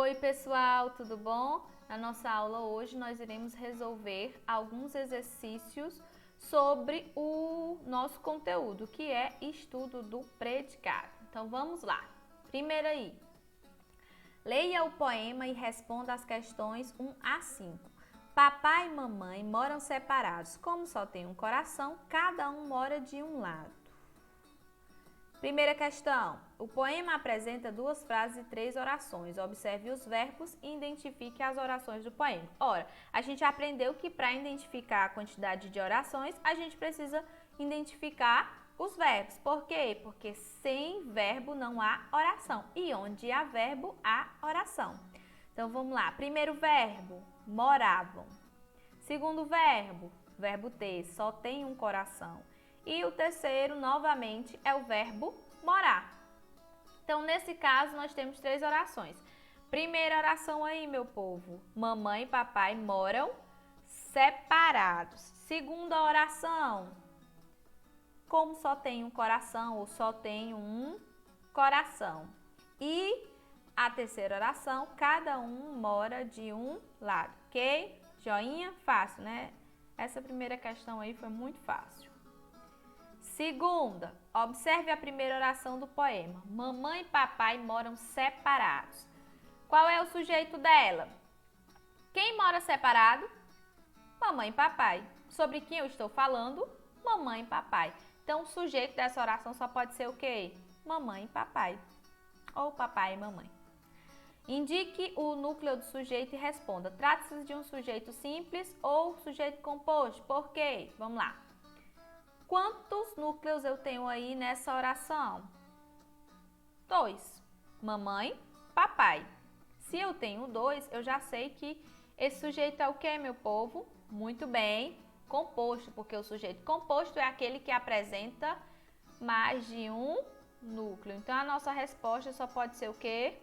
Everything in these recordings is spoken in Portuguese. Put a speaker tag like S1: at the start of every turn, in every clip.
S1: Oi pessoal, tudo bom? Na nossa aula hoje nós iremos resolver alguns exercícios sobre o nosso conteúdo, que é estudo do predicado. Então vamos lá. Primeiro aí, leia o poema e responda as questões 1 a 5. Papai e mamãe moram separados. Como só tem um coração, cada um mora de um lado. Primeira questão. O poema apresenta 2 frases e 3 orações. Observe os verbos e identifique as orações do poema. Ora, a gente aprendeu que para identificar a quantidade de orações, a gente precisa identificar os verbos. Por quê? Porque sem verbo não há oração. E onde há verbo, há oração. Então, vamos lá. Primeiro verbo, moravam. Segundo verbo, verbo ter, só tem um coração. E o terceiro, novamente, é o verbo morar. Então, nesse caso, nós temos 3 orações. Primeira oração aí, meu povo. Mamãe e papai moram separados. Segunda oração. Como só tem um coração ou só tem um coração. E a terceira oração, cada um mora de um lado, ok? Joinha? Fácil, né? Essa primeira questão aí foi muito fácil. Segunda, observe a primeira oração do poema. Mamãe e papai moram separados. Qual é o sujeito dela? Quem mora separado? Mamãe e papai. Sobre quem eu estou falando? Mamãe e papai. Então, o sujeito dessa oração só pode ser o quê? Mamãe e papai. Ou papai e mamãe. Indique o núcleo do sujeito e responda. Trata-se de um sujeito simples ou sujeito composto? Por quê? Vamos lá. Quantos núcleos eu tenho aí nessa oração? 2. Mamãe, papai. Se eu tenho 2, eu já sei que esse sujeito é o que, meu povo? Muito bem, composto, porque o sujeito composto é aquele que apresenta mais de um núcleo. Então, a nossa resposta só pode ser o quê?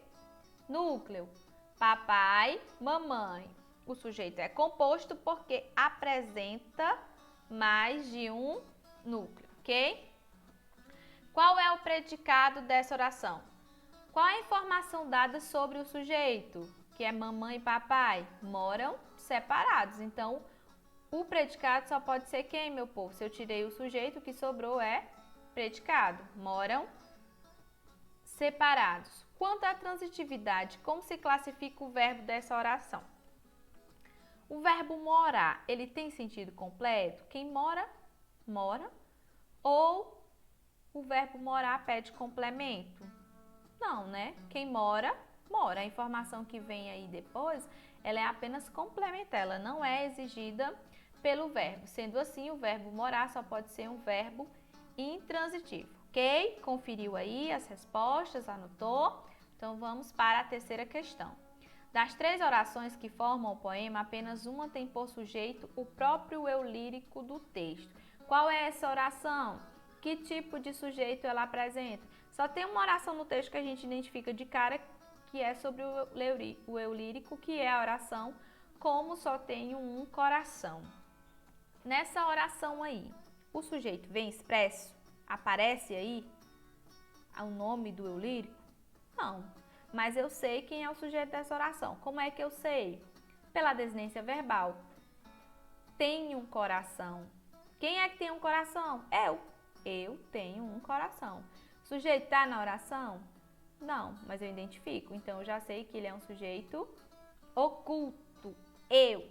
S1: Núcleo. Papai, mamãe. O sujeito é composto porque apresenta mais de um núcleo, ok? Qual é o predicado dessa oração? Qual é a informação dada sobre o sujeito? Que é mamãe e papai moram separados. Então, o predicado só pode ser quem, meu povo? Se eu tirei o sujeito, o que sobrou é predicado. Moram separados. Quanto à transitividade, como se classifica o verbo dessa oração? O verbo morar, ele tem sentido completo? Quem mora, mora. Ou o verbo morar pede complemento? Não, né? Quem mora, mora. A informação que vem aí depois, ela é apenas complementar, ela não é exigida pelo verbo. Sendo assim, o verbo morar só pode ser um verbo intransitivo, ok? Conferiu aí as respostas, anotou? Então, vamos para a terceira questão. Das 3 orações que formam o poema, apenas uma tem por sujeito o próprio eu lírico do texto. Qual é essa oração? Que tipo de sujeito ela apresenta? Só tem uma oração no texto que a gente identifica de cara, que é sobre o eu lírico, que é a oração como só tenho um coração. Nessa oração aí, o sujeito vem expresso? Aparece aí o nome do eu lírico? Não, mas eu sei quem é o sujeito dessa oração. Como é que eu sei? Pela desinência verbal. Tem um coração. Quem é que tem um coração? Eu. Eu tenho um coração. O sujeito está na oração? Não, mas eu identifico. Então, eu já sei que ele é um sujeito oculto. Eu.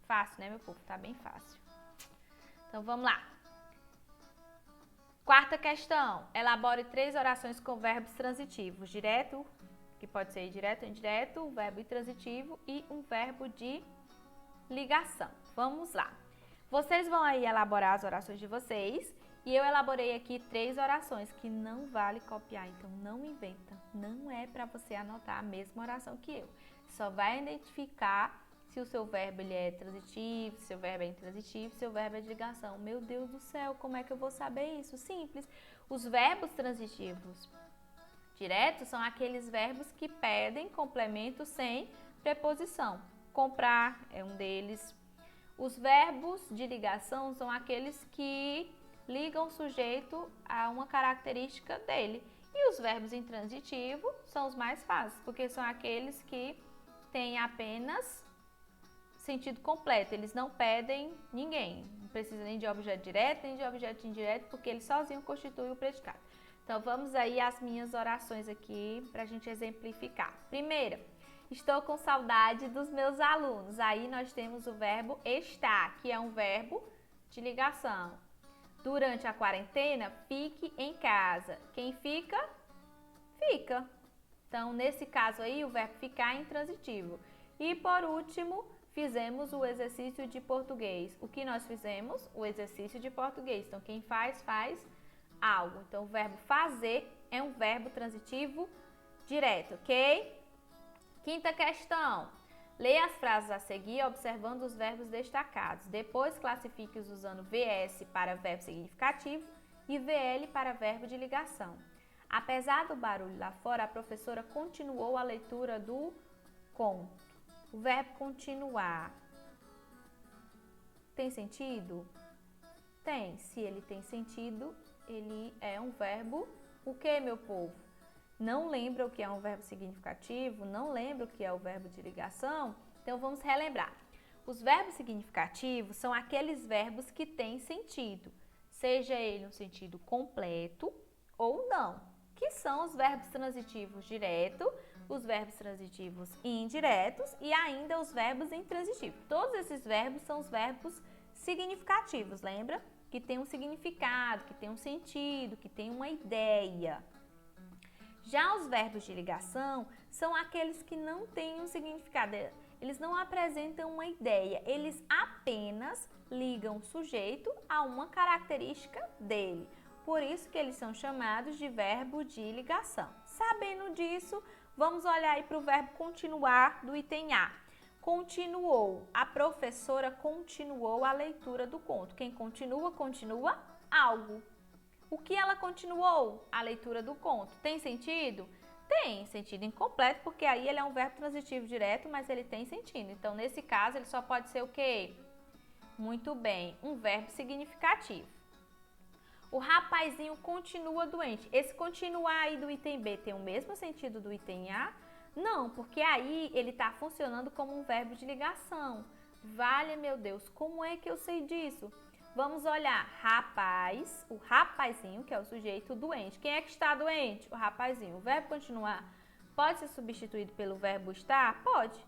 S1: Fácil, né, meu povo? Tá bem fácil. Então, vamos lá. Quarta questão. Elabore 3 orações com verbos transitivos. Direto, que pode ser direto ou indireto, verbo intransitivo e um verbo de ligação. Vamos lá. Vocês vão aí elaborar as orações de vocês e eu elaborei aqui 3 orações que não vale copiar, então não inventa. Não é para você anotar a mesma oração que eu. Só vai identificar se o seu verbo ele é transitivo, se o seu verbo é intransitivo, se o seu verbo é de ligação. Meu Deus do céu, como é que eu vou saber isso? Simples. Os verbos transitivos diretos são aqueles verbos que pedem complemento sem preposição. Comprar é um deles. Os verbos de ligação são aqueles que ligam o sujeito a uma característica dele. E os verbos intransitivos são os mais fáceis, porque são aqueles que têm apenas sentido completo. Eles não pedem ninguém. Não precisa nem de objeto direto, nem de objeto indireto, porque eles sozinhos constituem o predicado. Então, vamos aí às minhas orações aqui para a gente exemplificar. Primeira, estou com saudade dos meus alunos. Aí nós temos o verbo estar, que é um verbo de ligação. Durante a quarentena, fique em casa. Quem fica? Fica. Então, nesse caso aí, o verbo ficar é intransitivo. E por último, fizemos o exercício de português. O que nós fizemos? O exercício de português. Então, quem faz, faz algo. Então, o verbo fazer é um verbo transitivo direto, ok? Quinta questão. Leia as frases a seguir observando os verbos destacados. Depois, classifique-os usando VS para verbo significativo e VL para verbo de ligação. Apesar do barulho lá fora, a professora continuou a leitura do conto. O verbo continuar tem sentido? Tem. Se ele tem sentido, ele é um verbo o que, meu povo? Não lembra o que é um verbo significativo? Não lembra o que é o verbo de ligação? Então, vamos relembrar. Os verbos significativos são aqueles verbos que têm sentido, seja ele um sentido completo ou não, que são os verbos transitivos direto, os verbos transitivos indiretos e ainda os verbos intransitivos. Todos esses verbos são os verbos significativos, lembra? Que tem um significado, que tem um sentido, que tem uma ideia. Já os verbos de ligação são aqueles que não têm um significado, eles não apresentam uma ideia, eles apenas ligam o sujeito a uma característica dele. Por isso que eles são chamados de verbo de ligação. Sabendo disso, vamos olhar aí para o verbo continuar do item A. Continuou, a professora continuou a leitura do conto. Quem continua, continua algo. O que ela continuou? A leitura do conto. Tem sentido? Tem sentido incompleto, porque aí ele é um verbo transitivo direto, mas ele tem sentido. Então, nesse caso, ele só pode ser o quê? Muito bem, um verbo significativo. O rapazinho continua doente. Esse continuar aí do item B tem o mesmo sentido do item A? Não, porque aí ele está funcionando como um verbo de ligação. Vale, meu Deus, como é que eu sei disso? Vamos olhar, rapaz, o rapazinho, que é o sujeito doente. Quem é que está doente? O rapazinho. O verbo continuar pode ser substituído pelo verbo estar? Pode.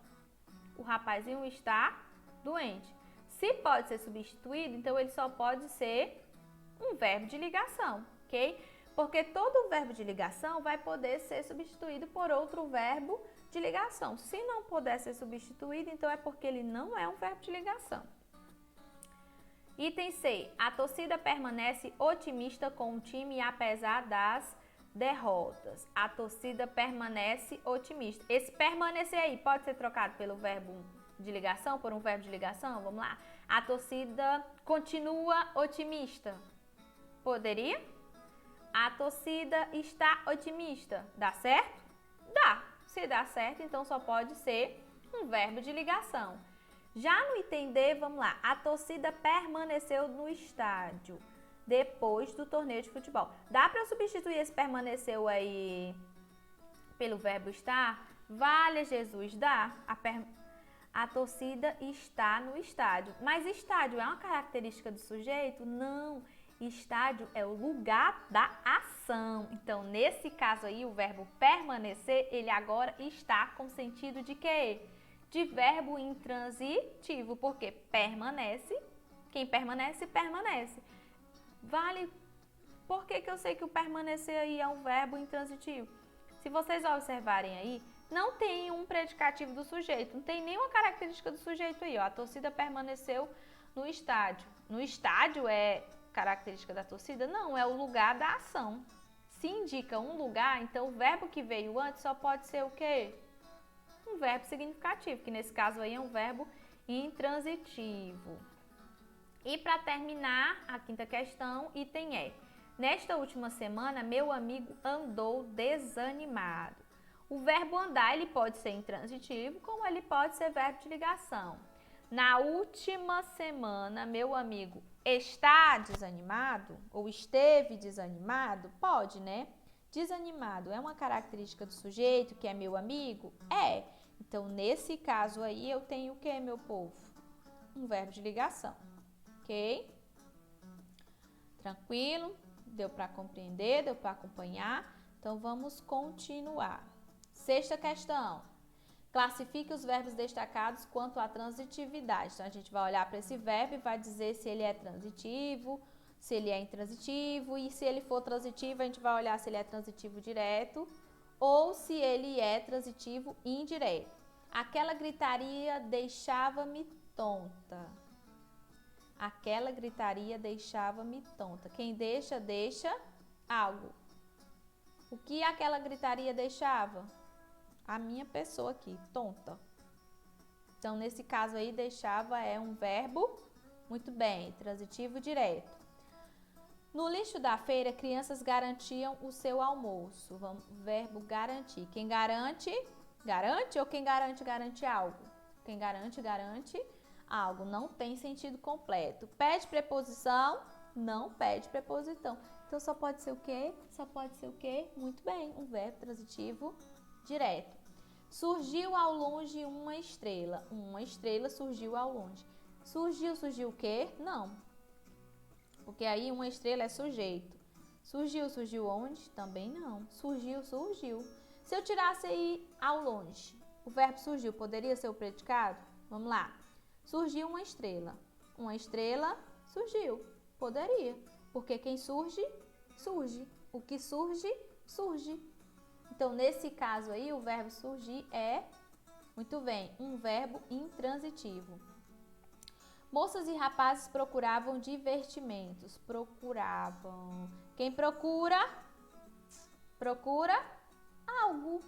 S1: O rapazinho está doente. Se pode ser substituído, então ele só pode ser um verbo de ligação, ok? Porque todo verbo de ligação vai poder ser substituído por outro verbo de ligação. Se não puder ser substituído, então é porque ele não é um verbo de ligação. Item C. A torcida permanece otimista com o time apesar das derrotas. A torcida permanece otimista. Esse permanecer aí pode ser trocado pelo verbo de ligação, por um verbo de ligação? Vamos lá. A torcida continua otimista. Poderia? A torcida está otimista. Dá certo? Dá. Se dá certo, então só pode ser um verbo de ligação. Já no item D, vamos lá. A torcida permaneceu no estádio depois do torneio de futebol. Dá para substituir esse permaneceu aí pelo verbo estar? Vale, Jesus, dá. A torcida está no estádio. Mas estádio é uma característica do sujeito? Não. Estádio é o lugar da ação. Então, nesse caso aí, o verbo permanecer, ele agora está com sentido de quê? De verbo intransitivo, porque permanece, quem permanece, permanece. Vale, por que eu sei que o permanecer aí é um verbo intransitivo? Se vocês observarem aí, não tem um predicativo do sujeito, não tem nenhuma característica do sujeito aí, ó. A torcida permaneceu no estádio. No estádio é característica da torcida? Não, é o lugar da ação. Se indica um lugar, então o verbo que veio antes só pode ser o quê? Um verbo significativo, que nesse caso aí é um verbo intransitivo. E para terminar, a quinta questão, item E. Nesta última semana, meu amigo andou desanimado. O verbo andar, ele pode ser intransitivo, como ele pode ser verbo de ligação. Na última semana, meu amigo está desanimado ou esteve desanimado? Pode, né? Desanimado é uma característica do sujeito que é meu amigo? É. Então, nesse caso aí, eu tenho o que, meu povo? Um verbo de ligação, ok? Tranquilo? Deu para compreender? Deu para acompanhar? Então, vamos continuar. Sexta questão. Classifique os verbos destacados quanto à transitividade. Então, a gente vai olhar para esse verbo e vai dizer se ele é transitivo, se ele é intransitivo, e se ele for transitivo, a gente vai olhar se ele é transitivo direto ou se ele é transitivo indireto. Aquela gritaria deixava-me tonta. Aquela gritaria deixava-me tonta. Quem deixa, deixa algo. O que aquela gritaria deixava? A minha pessoa aqui, tonta. Então, nesse caso aí, deixava é um verbo, muito bem, transitivo direto. No lixo da feira, crianças garantiam o seu almoço. Verbo garantir. Quem garante, garante ou quem garante, garante algo? Quem garante, garante algo. Não tem sentido completo. Pede preposição? Não pede preposição. Então, só pode ser o quê? Só pode ser o quê? Muito bem, um verbo transitivo direto. Surgiu ao longe uma estrela. Uma estrela surgiu ao longe. Surgiu o quê? Não. Porque aí uma estrela é sujeito. Surgiu onde? Também não. Surgiu. Se eu tirasse aí ao longe, o verbo surgiu poderia ser o predicado? Vamos lá. Surgiu uma estrela. Uma estrela surgiu. Poderia. Porque quem surge, surge. O que surge, surge. Então, nesse caso aí, o verbo surgir é, muito bem, um verbo intransitivo. Moças e rapazes procuravam divertimentos. Procuravam. Quem procura? Procura algo.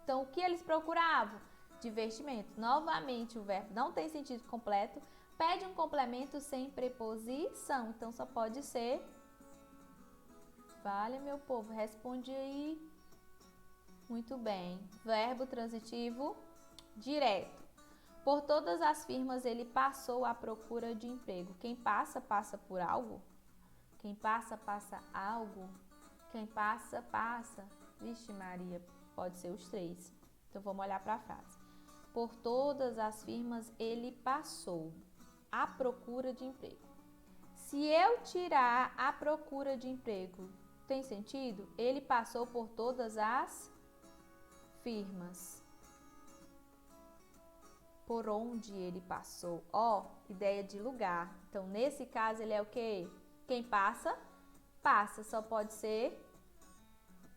S1: Então, o que eles procuravam? Divertimento. Novamente, o verbo não tem sentido completo. Pede um complemento sem preposição. Então, só pode ser... Vale, meu povo, responde aí. Muito bem. Verbo transitivo direto. Por todas as firmas ele passou à procura de emprego. Quem passa, passa por algo. Quem passa, passa algo. Quem passa, passa. Vixe Maria, pode ser os três. Então vamos olhar para a frase. Por todas as firmas ele passou à procura de emprego. Se eu tirar a procura de emprego, tem sentido? Ele passou por todas as firmas. Por onde ele passou. Ó, ideia de lugar. Então, nesse caso, ele é o quê? Quem passa, passa. Só pode ser,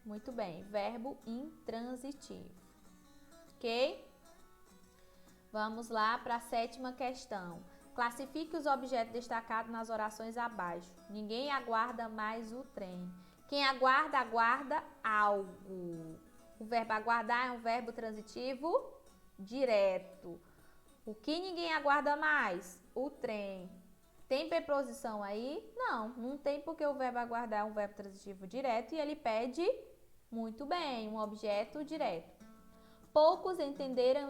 S1: muito bem, verbo intransitivo. Ok? Vamos lá para a sétima questão. Classifique os objetos destacados nas orações abaixo. Ninguém aguarda mais o trem. Quem aguarda, aguarda algo. O verbo aguardar é um verbo transitivo direto. O que ninguém aguarda mais? O trem. Tem preposição aí? Não, não tem, porque o verbo aguardar é um verbo transitivo direto e ele pede, muito bem, um objeto direto. Poucos entenderam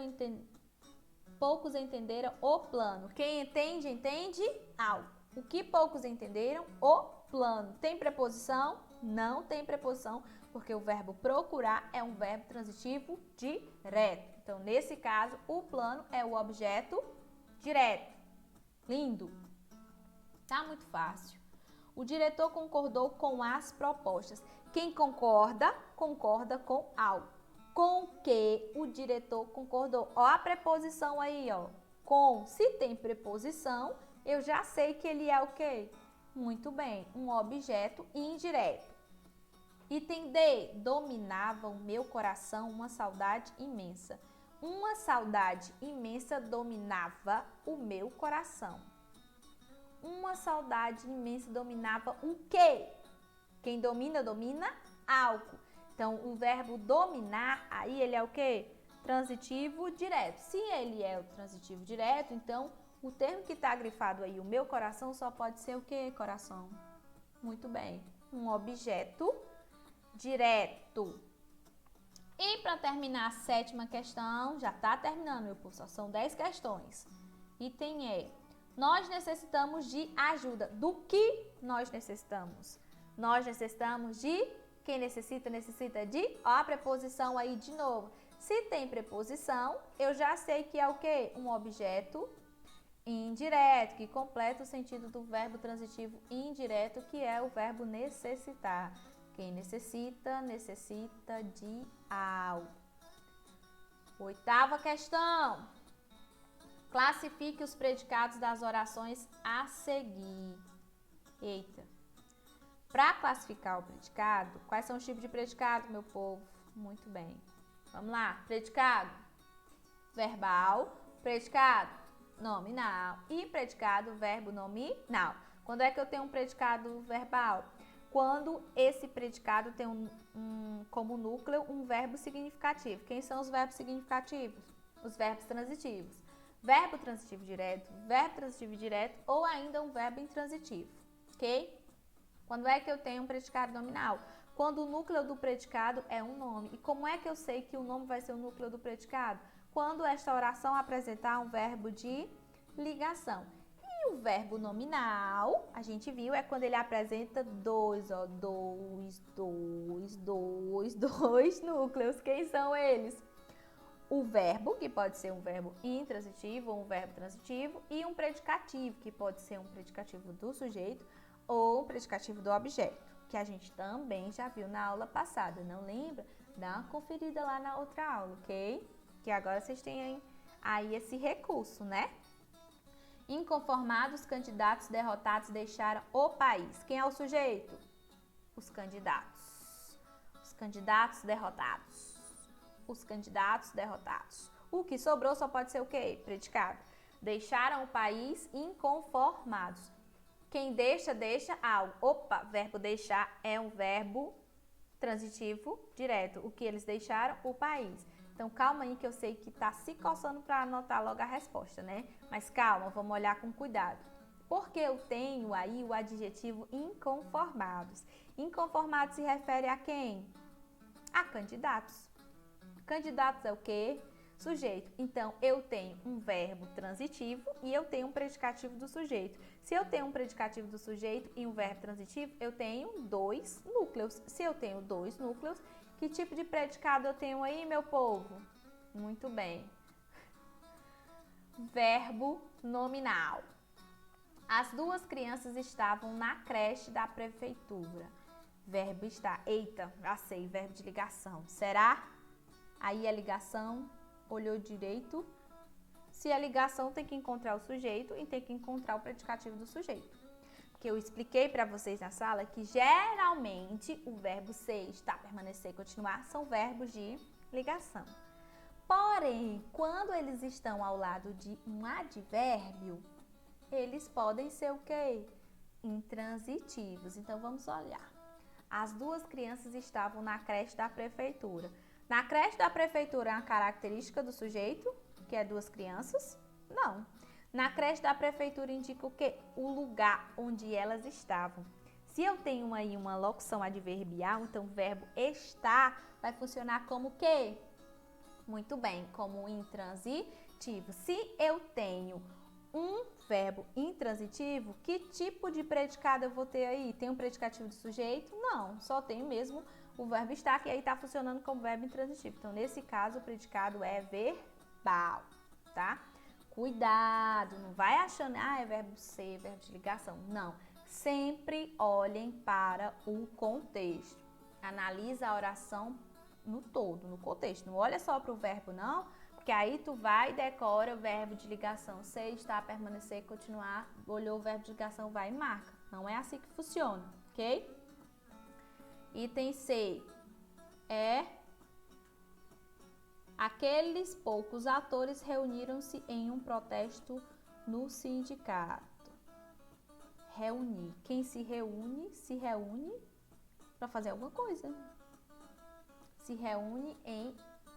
S1: o plano. Quem entende, entende algo. O que poucos entenderam? O plano. Tem preposição? Não tem preposição, porque o verbo procurar é um verbo transitivo direto. Então, nesse caso, o plano é o objeto direto. Lindo! Tá muito fácil. O diretor concordou com as propostas. Quem concorda, concorda com algo. Com que o diretor concordou? Ó a preposição aí, ó. Com. Se tem preposição, eu já sei que ele é o quê? Muito bem, um objeto indireto. Item D. Dominava o meu coração uma saudade imensa. Uma saudade imensa dominava o meu coração. Uma saudade imensa dominava o quê? Quem domina, domina algo. Então, o verbo dominar, aí ele é o quê? Transitivo direto. Se ele é o transitivo direto, então, o termo que está grifado aí, o meu coração, só pode ser o quê, coração? Muito bem. Um objeto direto. E para terminar a sétima questão, já está terminando, meu povo, só são 10 questões. Item E. Nós necessitamos de ajuda. Do que nós necessitamos? Nós necessitamos de Quem necessita, necessita de, ó a preposição aí de novo. Se tem preposição, eu já sei que é o quê? Um objeto indireto, que completa o sentido do verbo transitivo indireto, que é o verbo necessitar. Quem necessita, necessita de algo. Oitava questão. Classifique os predicados das orações a seguir. Eita. Para classificar o predicado, quais são os tipos de predicado, meu povo? Muito bem. Vamos lá. Predicado verbal, predicado nominal e predicado verbo nominal. Quando é que eu tenho um predicado verbal? Quando esse predicado tem como núcleo um verbo significativo. Quem são os verbos significativos? Os verbos transitivos. Verbo transitivo direto ou ainda um verbo intransitivo, ok? Quando é que eu tenho um predicado nominal? Quando o núcleo do predicado é um nome. E como é que eu sei que o nome vai ser o núcleo do predicado? Quando esta oração apresentar um verbo de ligação. E o verbo nominal, a gente viu, é quando ele apresenta dois núcleos. Quem são eles? O verbo, que pode ser um verbo intransitivo ou um verbo transitivo, e um predicativo, que pode ser um predicativo do sujeito ou um predicativo do objeto, que a gente também já viu na aula passada, não lembra? Dá uma conferida lá na outra aula, ok? Que agora vocês têm aí esse recurso, né? Inconformados, candidatos derrotados deixaram o país. Quem é o sujeito? Os candidatos. Os candidatos derrotados. Os candidatos derrotados. O que sobrou só pode ser o quê? Predicado. Deixaram o país inconformados. Quem deixa, deixa algo. Opa, verbo deixar é um verbo transitivo direto. O que eles deixaram? O país. Então, calma aí que eu sei que tá se coçando para anotar logo a resposta, né? Mas calma, vamos olhar com cuidado. Porque eu tenho aí o adjetivo inconformados. Inconformados se refere a quem? A candidatos. Candidatos é o quê? Sujeito. Então, eu tenho um verbo transitivo e eu tenho um predicativo do sujeito. Se eu tenho um predicativo do sujeito e um verbo transitivo, eu tenho dois núcleos. Se eu tenho dois núcleos, que tipo de predicado eu tenho aí, meu povo? Muito bem. Verbo nominal. As duas crianças estavam na creche da prefeitura. Verbo estar. Eita, já sei, verbo de ligação. Será? Aí a ligação, olhou direito. Se a ligação tem que encontrar o sujeito e tem que encontrar o predicativo do sujeito. Que eu expliquei para vocês na sala que geralmente o verbo ser, estar, permanecer, continuar são verbos de ligação. Porém, quando eles estão ao lado de um advérbio, eles podem ser o quê? Intransitivos. Então vamos olhar. As duas crianças estavam na creche da prefeitura. Na creche da prefeitura é uma característica do sujeito, que é duas crianças? Não. Na creche da prefeitura indica o quê? O lugar onde elas estavam. Se eu tenho aí uma locução adverbial, então o verbo estar vai funcionar como o quê? Muito bem, como intransitivo. Se eu tenho um verbo intransitivo, que tipo de predicado eu vou ter aí? Tem um predicativo de sujeito? Não, só tenho mesmo o verbo estar, que aí está funcionando como verbo intransitivo. Então, nesse caso, o predicado é verbal, tá? Cuidado, não vai achando, é verbo ser, verbo de ligação. Não, sempre olhem para o contexto. Analisa a oração no todo, no contexto. Não olha só para o verbo, não, porque aí tu vai e decora o verbo de ligação. Ser, estar, permanecer, continuar. Olhou o verbo de ligação, vai e marca. Não é assim que funciona, ok? Item C é... Aqueles poucos atores reuniram-se em um protesto no sindicato. Reunir. Quem se reúne para fazer alguma coisa. Se reúne em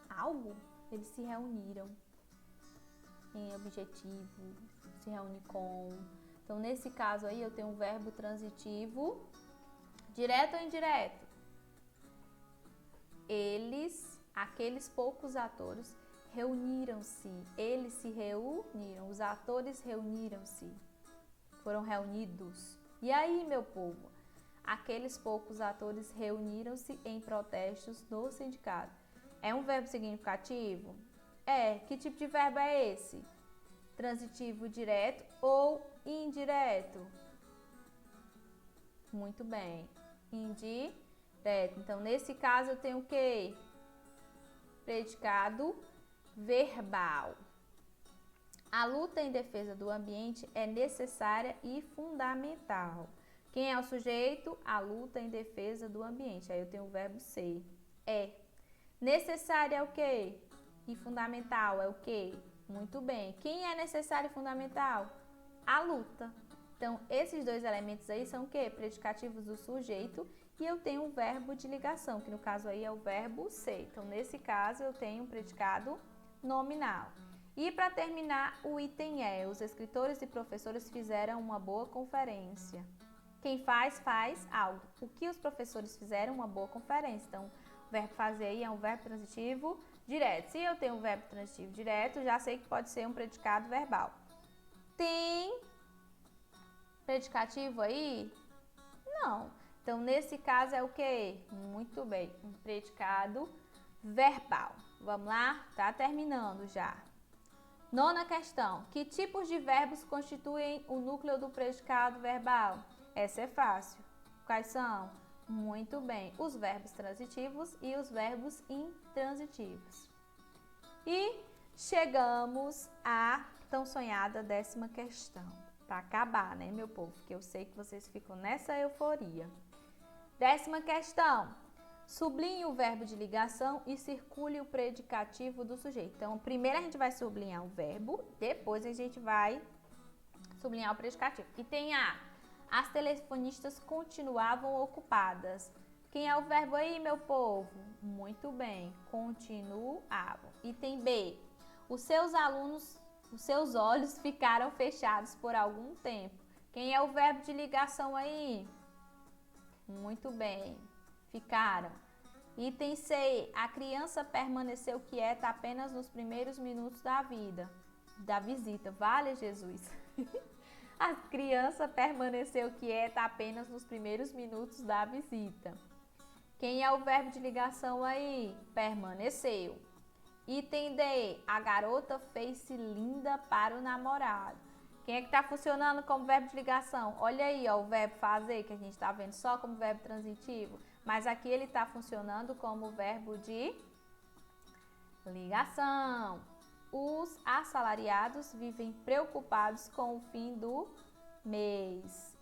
S1: algo. Eles se reuniram em objetivo, se reúne com. Então, nesse caso aí, eu tenho um verbo transitivo, direto ou indireto? Aqueles poucos atores reuniram-se, eles se reuniram, os atores reuniram-se, foram reunidos. E aí, meu povo, aqueles poucos atores reuniram-se em protestos no sindicato. É um verbo significativo? É. Que tipo de verbo é esse? Transitivo direto ou indireto? Muito bem. Indireto. Então, nesse caso, eu tenho o quê? Predicado verbal. A luta em defesa do ambiente é necessária e fundamental. Quem é o sujeito? A luta em defesa do ambiente. Aí eu tenho o verbo ser. É. Necessária é o quê? E fundamental é o quê? Muito bem. Quem é necessário e fundamental? A luta. Então, esses dois elementos aí são o quê? Predicativos do sujeito. E eu tenho um verbo de ligação, que no caso aí é o verbo ser. Então, nesse caso, eu tenho um predicado nominal. E para terminar, o item é: os escritores e professores fizeram uma boa conferência. Quem faz, faz algo. O que os professores fizeram? Uma boa conferência. Então, o verbo fazer aí é um verbo transitivo direto. Se eu tenho um verbo transitivo direto, já sei que pode ser um predicado verbal. Tem predicativo aí? Não. Então, nesse caso é o quê? Muito bem, um predicado verbal. Vamos lá? Tá terminando já. Nona questão. Que tipos de verbos constituem o núcleo do predicado verbal? Essa é fácil. Quais são? Muito bem. Os verbos transitivos e os verbos intransitivos. E chegamos à tão sonhada 10ª questão. Para acabar, né, meu povo? Porque eu sei que vocês ficam nessa euforia. 10ª questão. Sublinhe o verbo de ligação e circule o predicativo do sujeito. Então, primeiro a gente vai sublinhar o verbo, depois a gente vai sublinhar o predicativo. E tem A. As telefonistas continuavam ocupadas. Quem é o verbo aí, meu povo? Muito bem, continuavam. Item B. Os seus olhos ficaram fechados por algum tempo. Quem é o verbo de ligação aí? Muito bem, ficaram. Item C. A criança permaneceu quieta apenas nos primeiros minutos da visita. Vale, Jesus. A criança permaneceu quieta apenas nos primeiros minutos da visita. Quem é o verbo de ligação aí? Permaneceu. Item D. A garota fez-se linda para o namorado. Quem é que está funcionando como verbo de ligação? Olha aí, ó, o verbo fazer, que a gente está vendo só como verbo transitivo. Mas aqui ele está funcionando como verbo de ligação. Os assalariados vivem preocupados com o fim do mês.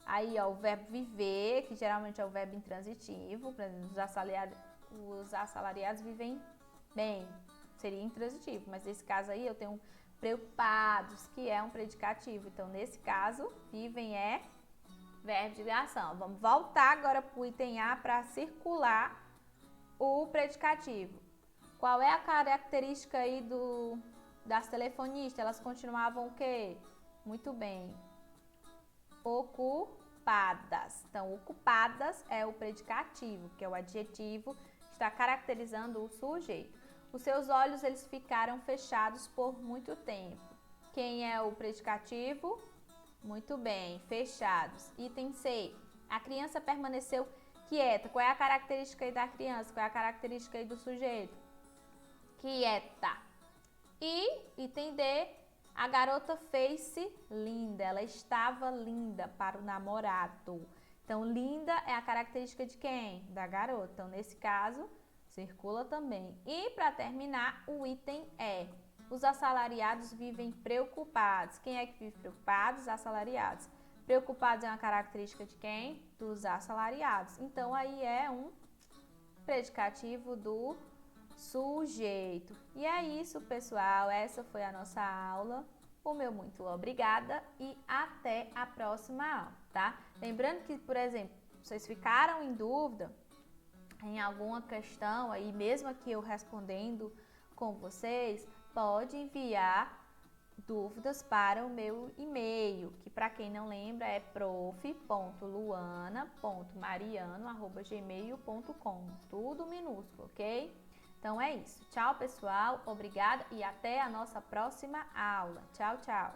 S1: Aí, ó, o verbo viver, que geralmente é o verbo intransitivo. Por exemplo, os assalariados vivem bem. Seria intransitivo, mas nesse caso aí eu tenho preocupados, que é um predicativo. Então, nesse caso, vivem é verbo de ligação. Vamos voltar agora para o item A para circular o predicativo. Qual é a característica aí das telefonistas? Elas continuavam o quê? Muito bem. Ocupadas. Então, ocupadas é o predicativo, que é o adjetivo que está caracterizando o sujeito. Os seus olhos, eles ficaram fechados por muito tempo. Quem é o predicativo? Muito bem, fechados. Item C. A criança permaneceu quieta. Qual é a característica aí da criança? Qual é a característica aí do sujeito? Quieta. E item D. A garota fez-se linda. Ela estava linda para o namorado. Então, linda é a característica de quem? Da garota. Então, nesse caso, circula também. E para terminar, o item E. Os assalariados vivem preocupados. Quem é que vive preocupados? Assalariados. Preocupados é uma característica de quem? Dos assalariados. Então, aí é um predicativo do sujeito. E é isso, pessoal. Essa foi a nossa aula. O meu muito obrigada e até a próxima aula, tá? Lembrando que, por exemplo, vocês ficaram em dúvida em alguma questão aí, mesmo aqui eu respondendo com vocês, pode enviar dúvidas para o meu e-mail, que para quem não lembra é prof.luana.mariano@gmail.com, tudo minúsculo, ok? Então é isso. Tchau, pessoal. Obrigada e até a nossa próxima aula. Tchau, tchau.